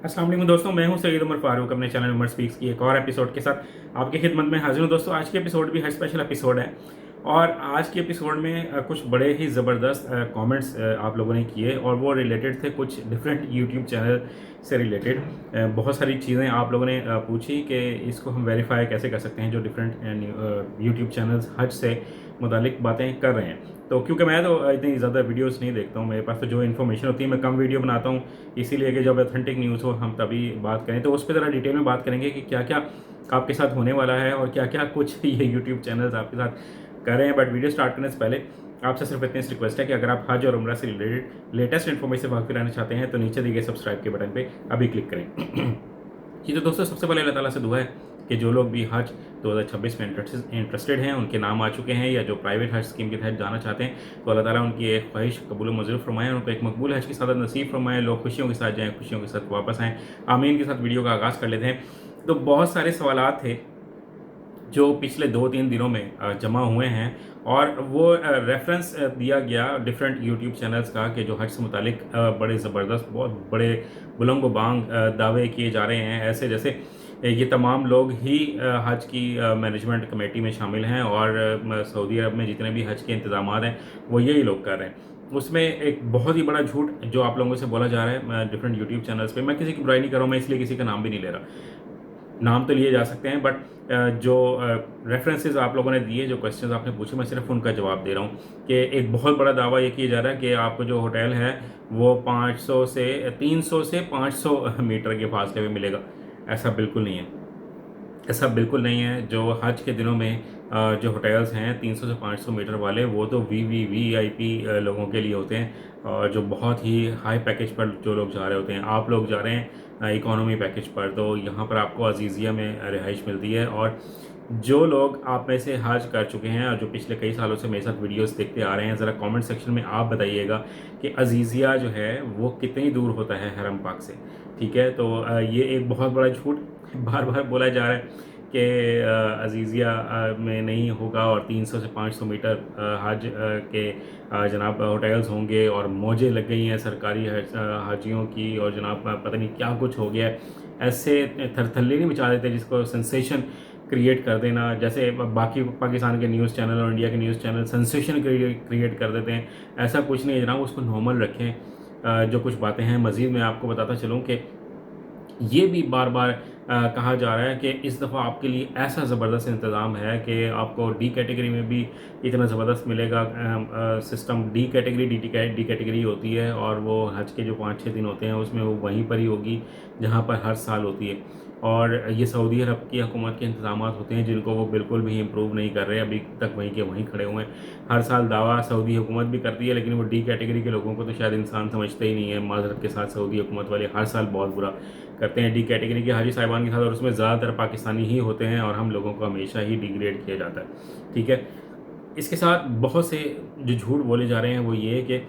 अस्सलाम वालेकुम दोस्तों, मैं हूं सईद उमर फारूक अपने चैनल उमर स्पीक्स की एक और एपिसोड के साथ आपकी खिदमत में हाजिर हूं। दोस्तों, आज के एपिसोड भी हर स्पेशल एपिसोड है और आज के एपिसोड में कुछ बड़े ही ज़बरदस्त कमेंट्स आप लोगों ने किए और वो रिलेटेड थे कुछ डिफरेंट यूट्यूब चैनल से रिलेटेड। बहुत सारी चीज़ें आप लोगों ने पूछी कि इसको हम वेरीफाई कैसे कर सकते हैं जो डिफरेंट यूट्यूब चैनल्स हज से मुतालिक बातें कर रहे हैं। तो क्योंकि मैं तो इतनी ज़्यादा वीडियोस नहीं देखता हूँ, मेरे पास तो जो इन्फॉर्मेशन होती है मैं कम वीडियो बनाता हूँ, इसीलिए कि जब ऑथेंटिक न्यूज़ हो हम तभी बात करें। तो उस पर ज़रा डिटेल में बात करेंगे कि क्या क्या आपके साथ होने वाला है और क्या क्या कुछ ये यूट्यूब चैनल्स आपके साथ कर रहे हैं। बट वीडियो स्टार्ट करने से पहले आपसे सिर्फ इतनी रिक्वेस्ट है कि अगर आप हज और उम्रा से रिलेटेड लेटेस्ट इन्फॉर्मेशन वाकिफ रहना चाहते हैं तो नीचे दिए गए सब्सक्राइब के बटन पे अभी क्लिक करें। जी तो दोस्तों, सबसे पहले अल्लाह ताला से दुआ है कि जो लोग भी हज 2026 में इंटरेस्टेड हैं, उनके नाम आ चुके हैं या जो प्राइवेट हज स्कीम के तहत जाना चाहते हैं, तो अल्लाह ताला उनकी एक ख्वाहिश कबूल मंजूर फरमाएं, उनको एक मकबूल हज की सादत नसीब फरमाएं, लोग खुशियों के साथ जाएँ, खुशियों के साथ वापस आएँ। आमीन के साथ वीडियो का आगाज़ कर लेते हैं। तो बहुत सारे सवालात थे जो पिछले 2-3 दिनों में जमा हुए हैं और वो रेफरेंस दिया गया डिफरेंट यूट्यूब चैनल्स का कि जो हज से मुतालिक बड़े ज़बरदस्त बहुत बड़े बुलंद बांग दावे किए जा रहे हैं, ऐसे जैसे ये तमाम लोग ही हज की मैनेजमेंट कमेटी में शामिल हैं और सऊदी अरब में जितने भी हज के इंतज़ाम हैं वो यही लोग कर रहे हैं। उसमें एक बहुत ही बड़ा झूठ जो आप लोगों से बोला जा रहा है डिफरेंट यूट्यूब चैनल्स पे। मैं किसी की बुराई नहीं कर रहा हूँ, मैं इसलिए किसी का नाम भी नहीं ले रहा, नाम तो लिए जा सकते हैं, बट जो रेफरेंसेस आप लोगों ने दिए, जो क्वेश्चंस आपने पूछे, मैं सिर्फ उनका जवाब दे रहा हूँ कि एक बहुत बड़ा दावा ये किया जा रहा है कि आपको जो होटल है वो 500 से 300 से 500 मीटर के फासले में मिलेगा। ऐसा बिल्कुल नहीं है, ऐसा बिल्कुल नहीं है। जो हज के दिनों में जो होटल्स हैं 300 से 500 मीटर वाले, वो तो वीआईपी लोगों के लिए होते हैं और जो बहुत ही हाई पैकेज पर जो लोग जा रहे होते हैं। आप लोग जा रहे हैं इकोनॉमी पैकेज पर, तो यहाँ पर आपको अजीज़िया में रिहाइश मिलती है। और जो लोग आप में से हज कर चुके हैं और जो पिछले कई सालों से मेरे साथ वीडियोस देखते आ रहे हैं, ज़रा कमेंट सेक्शन में आप बताइएगा कि अजीज़िया जो है वो कितनी दूर होता है हरम पाक से। ठीक है, तो ये एक बहुत बड़ा झूठ बार बार बोला जा रहा है कि अजीज़िया में नहीं होगा और 300 से 500 मीटर हज के जनाब होटल्स होंगे और मौजें लग गई हैं सरकारी हाजियों की और जनाब पता नहीं क्या कुछ हो गया है। ऐसे थरथल्ली नहीं मचा देते जिसको सेंसेशन क्रिएट कर देना, जैसे बाकी पाकिस्तान के न्यूज़ चैनल और इंडिया के न्यूज़ चैनल सेंसेशन क्रिएट कर देते हैं। ऐसा कुछ नहीं है जनाब, उसको नॉर्मल रखें। जो कुछ बातें हैं मज़ीद मैं आपको बताता चलूँ कि ये भी बार बार कहा जा रहा है कि इस दफ़ा आपके लिए ऐसा ज़बरदस्त इंतज़ाम है कि आपको डी कैटेगरी में भी इतना ज़बरदस्त मिलेगा system. D category D category होती है और वो हज के जो 5-6 दिन होते हैं उसमें वो वहीं पर ही होगी जहाँ पर हर साल होती है। और ये सऊदी अरब की हुकूमत के इंतज़ाम होते हैं जिनको वो बिल्कुल भी इम्प्रूव नहीं कर रहे, अभी तक वहीं के वहीं खड़े हुए हैं। हर साल दावा सऊदी हुकूमत भी करती है, लेकिन वो डी कैटेगरी के लोगों को तो शायद इंसान समझते ही नहीं है। माज़रत के साथ सऊदी हुकूमत वाले हर साल बहुत बुरा करते हैं डी कैटेगरी के हाजी साहिबान के साथ, और उसमें ज़्यादातर पाकिस्तानी ही होते हैं और हम लोगों को हमेशा ही डिग्रेड किया जाता है। ठीक है, इसके साथ बहुत से जो झूठ बोले जा रहे हैं वो ये है कि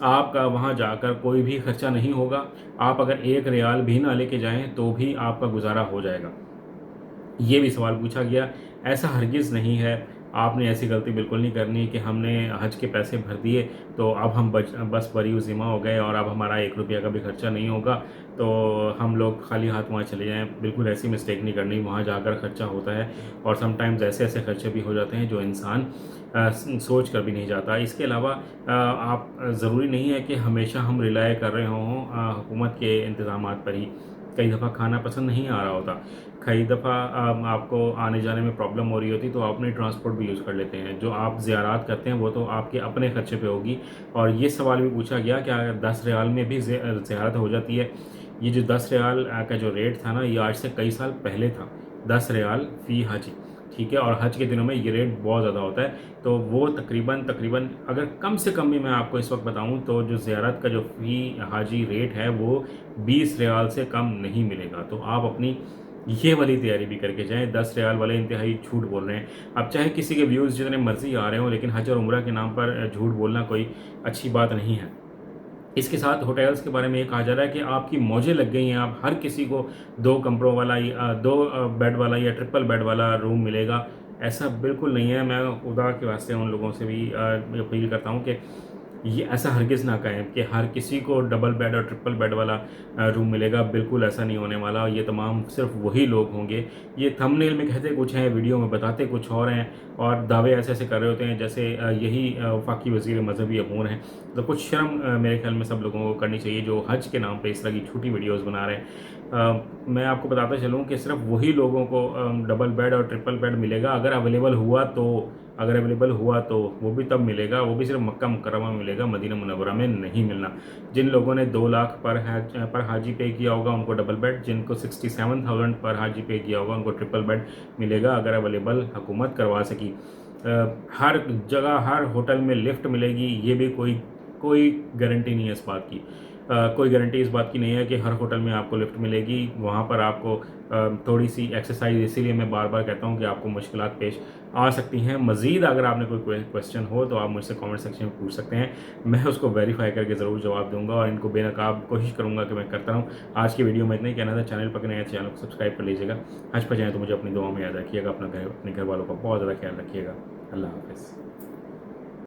आपका वहाँ जाकर कोई भी खर्चा नहीं होगा, आप अगर 1 रियाल भी ना लेके जाएं तो भी आपका गुजारा हो जाएगा। ये भी सवाल पूछा गया, ऐसा हरगिज़ नहीं है। आपने ऐसी गलती बिल्कुल नहीं करनी कि हमने हज के पैसे भर दिए तो अब हम बस बरी ज़िम्मा हो गए और अब हमारा 1 रुपया का भी खर्चा नहीं होगा तो हम लोग खाली हाथ वहाँ चले जाएँ। बिल्कुल ऐसी मिस्टेक नहीं करनी, वहाँ जाकर खर्चा होता है और समटाइम्स ऐसे ऐसे खर्चे भी हो जाते हैं जो इंसान सोच कर भी नहीं जाता। इसके अलावा आप ज़रूरी नहीं है कि हमेशा हम रिलाय कर रहे हों हुकूमत के इंतज़ामात पर ही। कई दफ़ा खाना पसंद नहीं आ रहा होता, कई दफ़ा आपको आने जाने में प्रॉब्लम हो रही होती तो आप अपनी ट्रांसपोर्ट भी यूज़ कर लेते हैं। जो आप ज़ियारत करते हैं वो तो आपके अपने खर्चे पे होगी। और ये सवाल भी पूछा गया कि अगर 10 रियाल में भी ज़ियारत हो जाती है। ये जो 10 रियाल का जो रेट था ना, ये आज से कई साल पहले था, 10 रियाल फ़ी हाजी। ठीक है, और हज के दिनों में ये रेट बहुत ज़्यादा होता है, तो वो तकरीबन अगर कम से कम भी मैं आपको इस वक्त बताऊं तो जो ज़ियारत का जो फ़ी हाजी रेट है वो 20 रियाल से कम नहीं मिलेगा। तो आप अपनी ये वाली तैयारी भी करके जाएँ। 10 रियाल वाले इंतहाई झूठ बोल रहे हैं। अब चाहे किसी के व्यूज़ जितने मर्ज़ी आ रहे हों, लेकिन हज और उम्रा के नाम पर झूठ बोलना कोई अच्छी बात नहीं है। इसके साथ होटल्स के बारे में ये कहा जा रहा है कि आपकी मौजें लग गई हैं, आप हर किसी को 2 कमरों वाला 2 बेड वाला या ट्रिपल बेड वाला रूम मिलेगा। ऐसा बिल्कुल नहीं है। मैं खुदा के वास्ते उन लोगों से भी अपील करता हूँ कि ये ऐसा हरगिज़ ना कहें कि हर किसी को डबल बेड और ट्रिपल बेड वाला रूम मिलेगा, बिल्कुल ऐसा नहीं होने वाला। ये तमाम सिर्फ वही लोग होंगे। ये थंबनेल में कहते कुछ हैं, वीडियो में बताते कुछ और हैं और दावे ऐसे-ऐसे कर रहे होते हैं जैसे यही वफाकी वज़ीर मज़हबी अमूर हैं। तो कुछ शर्म मेरे ख़्याल में सब लोगों को करनी चाहिए जो हज के नाम पे इस तरह की झूठी वीडियोज़ बना रहे हैं। मैं आपको बताता चलूँ कि सिर्फ वही लोगों को डबल बेड और ट्रिपल बेड मिलेगा अगर अवेलेबल हुआ तो वो भी तब मिलेगा, वो भी सिर्फ मक्का मुकर्रमा में मिलेगा, मदीना मुनव्वरा में नहीं मिलना। जिन लोगों ने 2 लाख पर हाजी पे किया होगा उनको डबल बेड, जिनको 67,000 पर हाजी पे किया होगा उनको ट्रिपल बेड मिलेगा अगर अवेलेबल हुकूमत करवा सकी। हर जगह हर होटल में लिफ्ट मिलेगी, ये भी कोई कोई गारंटी नहीं है इस बात की। कोई गारंटी इस बात की नहीं है कि हर होटल में आपको लिफ्ट मिलेगी। वहाँ पर आपको थोड़ी सी एक्सरसाइज, इसीलिए मैं बार बार कहता हूँ कि आपको मुश्किलात पेश आ सकती हैं। मज़ीद अगर आपने कोई क्वेश्चन हो तो आप मुझसे कमेंट सेक्शन में पूछ सकते हैं, मैं उसको वेरीफाई करके ज़रूर जवाब दूंगा और इनको बेनकाब कोशिश करूँगा कि मैं करता रहूँ। आज की वीडियो में इतना ही कहना था। चैनल पर नए चैनल को सब्सक्राइब कर लीजिएगा। हज पर जाएँ तो मुझे अपनी दुआ में याद रखिएगा, अपने घर वालों का बहुत ज़्यादा ख्याल रखिएगा। अल्लाह हाफ़िज़।